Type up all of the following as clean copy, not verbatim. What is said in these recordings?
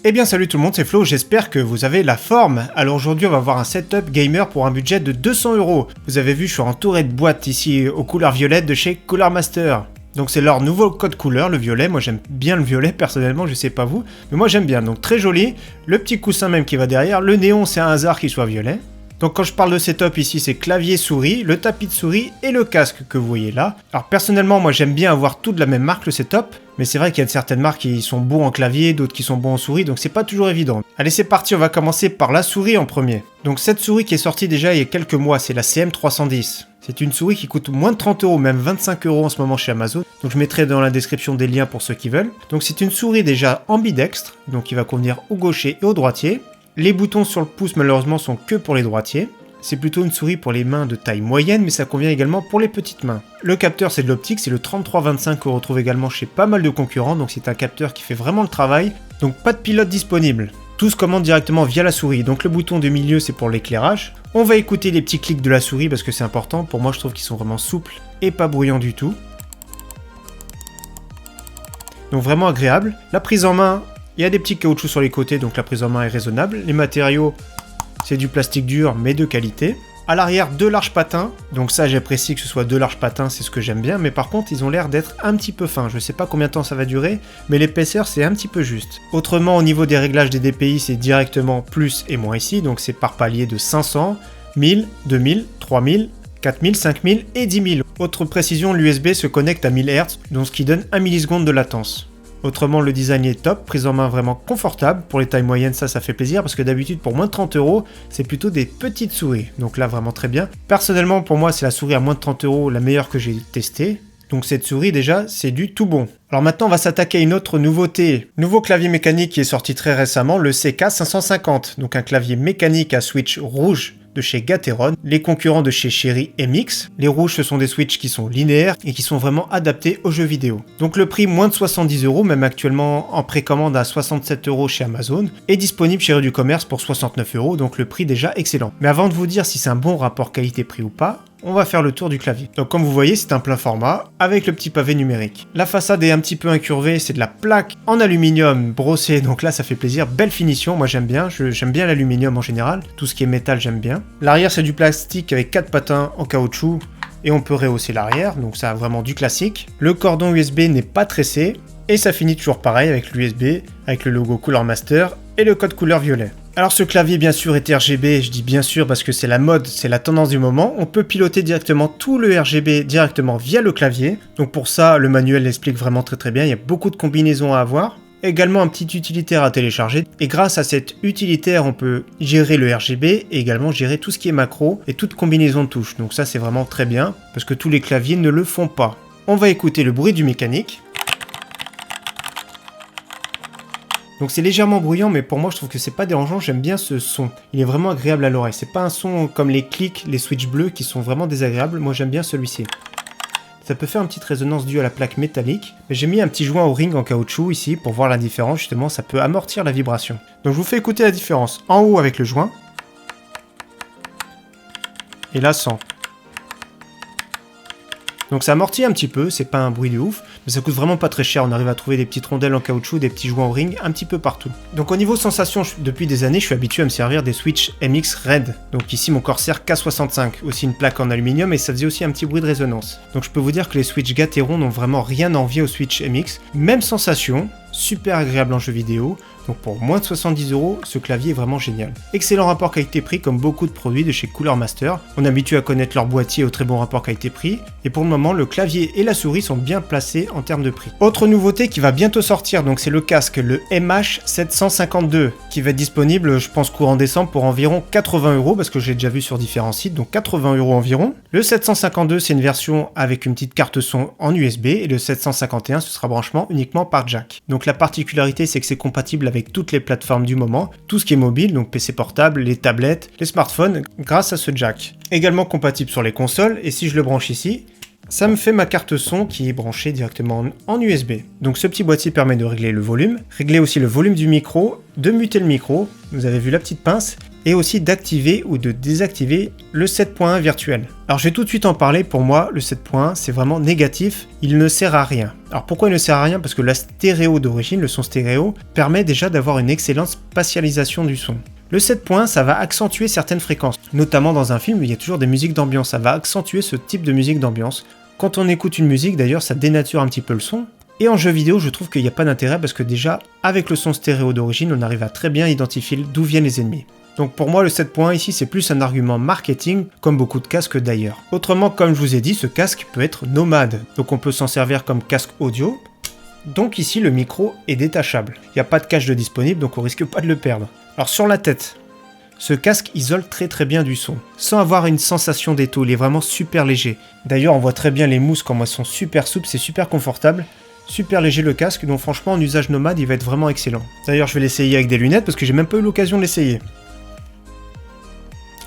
Eh bien salut tout le monde, c'est Flo, j'espère que vous avez la forme. Alors aujourd'hui on va voir un setup gamer pour un budget de 200€. Vous avez vu, je suis entouré de boîtes ici aux couleurs violettes de chez Cooler Master. Donc c'est leur nouveau code couleur, le violet. Moi j'aime bien le violet personnellement, je sais pas vous, mais moi j'aime bien. Donc très joli, le petit coussin même qui va derrière, le néon c'est un hasard qu'il soit violet. Donc quand je parle de setup ici, c'est clavier souris, le tapis de souris et le casque que vous voyez là. Alors personnellement, moi j'aime bien avoir tout de la même marque le setup, mais c'est vrai qu'il y a certaines marques qui sont bons en clavier, d'autres qui sont bons en souris, donc c'est pas toujours évident. Allez c'est parti, on va commencer par la souris en premier. Donc cette souris qui est sortie déjà il y a quelques mois, c'est la CM310. C'est une souris qui coûte moins de 30€, même 25€ en ce moment chez Amazon. Donc je mettrai dans la description des liens pour ceux qui veulent. Donc c'est une souris déjà ambidextre, donc qui va convenir au gaucher et au droitier. Les boutons sur le pouce malheureusement sont que pour les droitiers. C'est plutôt une souris pour les mains de taille moyenne, mais ça convient également pour les petites mains. Le capteur c'est de l'optique, c'est le 3325 qu'on retrouve également chez pas mal de concurrents, donc c'est un capteur qui fait vraiment le travail. Donc pas de pilote disponible. Tout se commande directement via la souris, donc le bouton du milieu c'est pour l'éclairage. On va écouter les petits clics de la souris parce que c'est important, pour moi je trouve qu'ils sont vraiment souples et pas bruyants du tout. Donc vraiment agréable. La prise en main, il y a des petits caoutchoucs sur les côtés, donc la prise en main est raisonnable. Les matériaux, c'est du plastique dur, mais de qualité. À l'arrière, deux larges patins. Donc ça, j'apprécie que ce soit deux larges patins, c'est ce que j'aime bien. Mais par contre, ils ont l'air d'être un petit peu fins. Je sais pas combien de temps ça va durer, mais l'épaisseur, c'est un petit peu juste. Autrement, au niveau des réglages des DPI, c'est directement plus et moins ici. Donc c'est par palier de 500, 1000, 2000, 3000, 4000, 5000 et 10 000. Autre précision, l'USB se connecte à 1000 Hz, donc ce qui donne 1 milliseconde de latence. Autrement, le design est top, prise en main vraiment confortable. Pour les tailles moyennes, ça fait plaisir parce que d'habitude, pour moins de 30€, c'est plutôt des petites souris. Donc là, vraiment très bien. Personnellement, pour moi, c'est la souris à moins de 30€, la meilleure que j'ai testée. Donc cette souris, déjà, c'est du tout bon. Alors maintenant, on va s'attaquer à une autre nouveauté. Nouveau clavier mécanique qui est sorti très récemment, le CK550. Donc un clavier mécanique à switch rouge de chez Gateron, les concurrents de chez Cherry MX. Les rouges, ce sont des switches qui sont linéaires et qui sont vraiment adaptés aux jeux vidéo. Donc le prix, moins de 70€, même actuellement en précommande à 67€ chez Amazon, est disponible chez Rue du Commerce pour 69€, donc le prix déjà excellent. Mais avant de vous dire si c'est un bon rapport qualité-prix ou pas, on va faire le tour du clavier. Donc comme vous voyez, c'est un plein format avec le petit pavé numérique. La façade est un petit peu incurvée, c'est de la plaque en aluminium brossée, donc là ça fait plaisir, belle finition, moi j'aime bien l'aluminium en général, tout ce qui est métal j'aime bien. L'arrière c'est du plastique avec 4 patins en caoutchouc et on peut rehausser l'arrière, donc ça a vraiment du classique. Le cordon USB n'est pas tressé et ça finit toujours pareil avec l'USB, avec le logo Cooler Master et le code couleur violet. Alors ce clavier bien sûr est RGB, je dis bien sûr parce que c'est la mode, c'est la tendance du moment. On peut piloter directement tout le RGB directement via le clavier. Donc pour ça, le manuel l'explique vraiment très bien, il y a beaucoup de combinaisons à avoir. Également un petit utilitaire à télécharger. Et grâce à cet utilitaire, on peut gérer le RGB et également gérer tout ce qui est macro et toute combinaison de touches. Donc ça c'est vraiment très bien parce que tous les claviers ne le font pas. On va écouter le bruit du mécanique. Donc c'est légèrement bruyant, mais pour moi je trouve que c'est pas dérangeant, j'aime bien ce son. Il est vraiment agréable à l'oreille. C'est pas un son comme les clics, les switches bleus qui sont vraiment désagréables. Moi j'aime bien celui-ci. Ça peut faire une petite résonance due à la plaque métallique, mais j'ai mis un petit joint au ring en caoutchouc ici pour voir la différence. Justement, ça peut amortir la vibration. Donc je vous fais écouter la différence. En haut avec le joint. Et là sans. Donc ça amortit un petit peu, c'est pas un bruit de ouf, mais ça coûte vraiment pas très cher, on arrive à trouver des petites rondelles en caoutchouc, des petits joints au ring, un petit peu partout. Donc au niveau sensation, depuis des années, je suis habitué à me servir des Switch MX Red. Donc ici mon Corsair K65, aussi une plaque en aluminium et ça faisait aussi un petit bruit de résonance. Donc je peux vous dire que les Switch Gateron n'ont vraiment rien à envier aux Switch MX. Même sensation, super agréable en jeu vidéo. Donc pour moins de 70€, ce clavier est vraiment génial. Excellent rapport qualité-prix comme beaucoup de produits de chez Cooler Master. On est habitué à connaître leur boîtier au très bon rapport qualité-prix. Et pour le moment, le clavier et la souris sont bien placés en termes de prix. Autre nouveauté qui va bientôt sortir, donc c'est le casque, le MH752, qui va être disponible, je pense, courant décembre pour environ 80€, parce que j'ai déjà vu sur différents sites, donc 80€ environ. Le 752, c'est une version avec une petite carte son en USB, et le 751, ce sera branchement uniquement par jack. Donc la particularité, c'est que c'est compatible avec toutes les plateformes du moment, tout ce qui est mobile, donc PC portable, les tablettes, les smartphones, grâce à ce jack. Également compatible sur les consoles, et si je le branche ici, ça me fait ma carte son qui est branchée directement en USB. Donc ce petit boîtier permet de régler le volume, régler aussi le volume du micro, de muter le micro, vous avez vu la petite pince, et aussi d'activer ou de désactiver le 7.1 virtuel. Alors je vais tout de suite en parler, pour moi le 7.1 c'est vraiment négatif, il ne sert à rien. Alors pourquoi il ne sert à rien? Parce que la stéréo d'origine, le son stéréo, permet déjà d'avoir une excellente spatialisation du son. Le 7.1 ça va accentuer certaines fréquences, notamment dans un film où il y a toujours des musiques d'ambiance, ça va accentuer ce type de musique d'ambiance. Quand on écoute une musique d'ailleurs ça dénature un petit peu le son. Et en jeu vidéo, je trouve qu'il n'y a pas d'intérêt parce que déjà, avec le son stéréo d'origine, on arrive à très bien identifier d'où viennent les ennemis. Donc pour moi, le 7.1 ici, c'est plus un argument marketing, comme beaucoup de casques d'ailleurs. Autrement, comme je vous ai dit, ce casque peut être nomade. Donc on peut s'en servir comme casque audio. Donc ici, le micro est détachable. Il n'y a pas de cache de disponible, donc on risque pas de le perdre. Alors sur la tête, ce casque isole très bien du son, sans avoir une sensation d'étau, il est vraiment super léger. D'ailleurs, on voit très bien les mousses, comme elles sont super souples, c'est super confortable. Super léger le casque, donc franchement en usage nomade il va être vraiment excellent. D'ailleurs je vais l'essayer avec des lunettes parce que j'ai même pas eu l'occasion de l'essayer.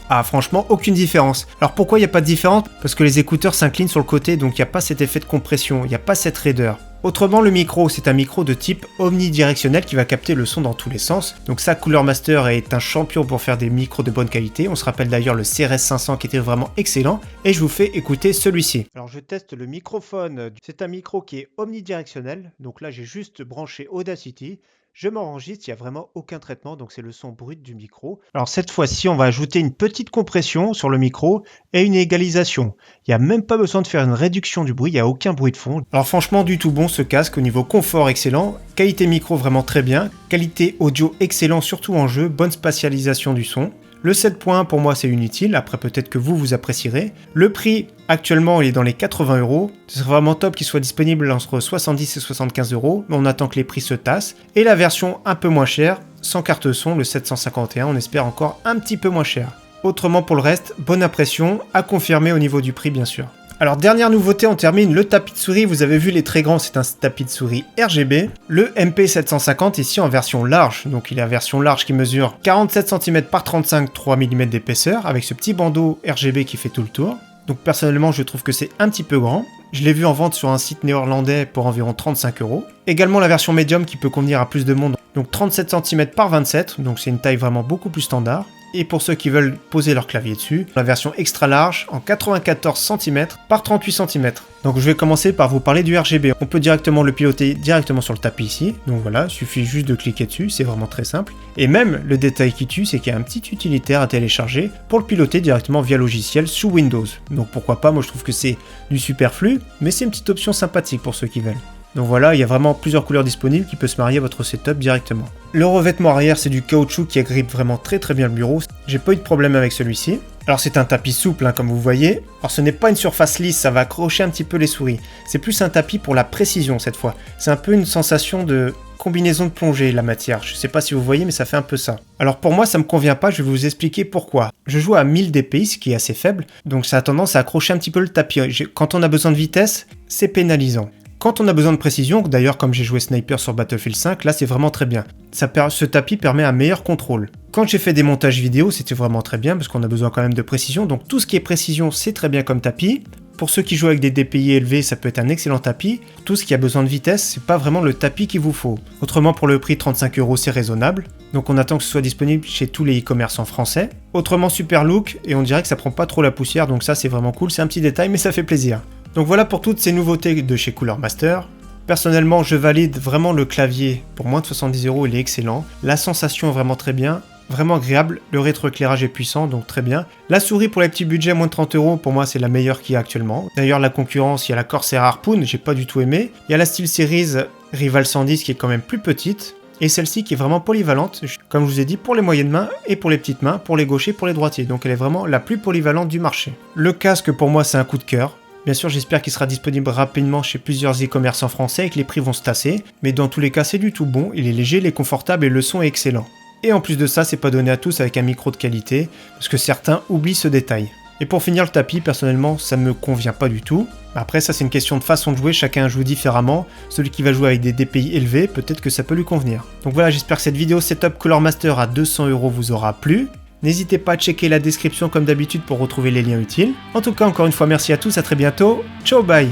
Ah franchement aucune différence. Alors pourquoi il n'y a pas de différence? Parce que les écouteurs s'inclinent sur le côté donc il n'y a pas cet effet de compression, il n'y a pas cette raideur. Autrement le micro c'est un micro de type omnidirectionnel qui va capter le son dans tous les sens. Donc ça Cooler Master est un champion pour faire des micros de bonne qualité. On se rappelle d'ailleurs le CRS 500 qui était vraiment excellent. Et je vous fais écouter celui-ci. Alors je teste le microphone. C'est un micro qui est omnidirectionnel. Donc là j'ai juste branché Audacity. Je m'enregistre, il n'y a vraiment aucun traitement, donc c'est le son brut du micro. Alors cette fois-ci, on va ajouter une petite compression sur le micro et une égalisation. Il n'y a même pas besoin de faire une réduction du bruit, il n'y a aucun bruit de fond. Alors franchement, du tout bon ce casque, au niveau confort excellent, qualité micro vraiment très bien, qualité audio excellent surtout en jeu, bonne spatialisation du son. Le 7.1 pour moi c'est inutile, après peut-être que vous apprécierez. Le prix actuellement il est dans les 80 €, ce serait vraiment top qu'il soit disponible entre 70 et 75 €, mais on attend que les prix se tassent. Et la version un peu moins chère, sans carte son, le 751, on espère encore un petit peu moins cher. Autrement pour le reste, bonne impression, à confirmer au niveau du prix bien sûr. Alors dernière nouveauté, on termine le tapis de souris, vous avez vu les très grands, c'est un tapis de souris RGB. Le MP750 ici en version large, donc il est en version large qui mesure 47 cm par 35, 3 mm d'épaisseur, avec ce petit bandeau RGB qui fait tout le tour. Donc personnellement je trouve que c'est un petit peu grand. Je l'ai vu en vente sur un site néerlandais pour environ 35 €. Également la version médium qui peut convenir à plus de monde, donc 37 cm par 27, donc c'est une taille vraiment beaucoup plus standard. Et pour ceux qui veulent poser leur clavier dessus, la version extra large en 94 cm par 38 cm. Donc je vais commencer par vous parler du RGB. On peut directement le piloter directement sur le tapis ici. Donc voilà, il suffit juste de cliquer dessus, c'est vraiment très simple. Et même le détail qui tue, c'est qu'il y a un petit utilitaire à télécharger pour le piloter directement via logiciel sous Windows. Donc pourquoi pas, moi je trouve que c'est du superflu, mais c'est une petite option sympathique pour ceux qui veulent. Donc voilà, il y a vraiment plusieurs couleurs disponibles qui peuvent se marier à votre setup directement. Le revêtement arrière, c'est du caoutchouc qui agrippe vraiment très bien le bureau. J'ai pas eu de problème avec celui-ci. Alors c'est un tapis souple, comme vous voyez. Alors ce n'est pas une surface lisse, ça va accrocher un petit peu les souris. C'est plus un tapis pour la précision cette fois. C'est un peu une sensation de combinaison de plongée, la matière. Je sais pas si vous voyez, mais ça fait un peu ça. Alors pour moi, ça me convient pas, je vais vous expliquer pourquoi. Je joue à 1000 dpi, ce qui est assez faible, donc ça a tendance à accrocher un petit peu le tapis. Quand on a besoin de vitesse, c'est pénalisant. Quand on a besoin de précision, d'ailleurs comme j'ai joué Sniper sur Battlefield 5, là c'est vraiment très bien. Ce tapis permet un meilleur contrôle. Quand j'ai fait des montages vidéo, c'était vraiment très bien parce qu'on a besoin quand même de précision. Donc tout ce qui est précision, c'est très bien comme tapis. Pour ceux qui jouent avec des DPI élevés, ça peut être un excellent tapis. Tout ce qui a besoin de vitesse, c'est pas vraiment le tapis qu'il vous faut. Autrement, pour le prix 35 €, c'est raisonnable. Donc on attend que ce soit disponible chez tous les e-commerce en français. Autrement, super look et on dirait que ça prend pas trop la poussière. Donc ça, c'est vraiment cool. C'est un petit détail, mais ça fait plaisir. Donc voilà pour toutes ces nouveautés de chez Cooler Master. Personnellement, je valide vraiment le clavier. Pour moins de 70 €, il est excellent. La sensation est vraiment très bien, vraiment agréable. Le rétroéclairage est puissant, donc très bien. La souris pour les petits budgets, moins de 30 €, pour moi c'est la meilleure qu'il y a actuellement. D'ailleurs, la concurrence, il y a la Corsair Harpoon, j'ai pas du tout aimé. Il y a la SteelSeries Rival 110 qui est quand même plus petite. Et celle-ci qui est vraiment polyvalente, comme je vous ai dit, pour les moyennes mains et pour les petites mains, pour les gauchers, pour les droitiers. Donc elle est vraiment la plus polyvalente du marché. Le casque, pour moi, c'est un coup de cœur. Bien sûr, j'espère qu'il sera disponible rapidement chez plusieurs e-commerce en français et que les prix vont se tasser. Mais dans tous les cas, c'est du tout bon, il est léger, il est confortable et le son est excellent. Et en plus de ça, c'est pas donné à tous avec un micro de qualité, parce que certains oublient ce détail. Et pour finir, le tapis, personnellement, ça me convient pas du tout. Après, ça c'est une question de façon de jouer, chacun joue différemment. Celui qui va jouer avec des DPI élevés, peut-être que ça peut lui convenir. Donc voilà, j'espère que cette vidéo setup Cooler Master à 200 € vous aura plu. N'hésitez pas à checker la description comme d'habitude pour retrouver les liens utiles. En tout cas, encore une fois, merci à tous, à très bientôt. Ciao, bye!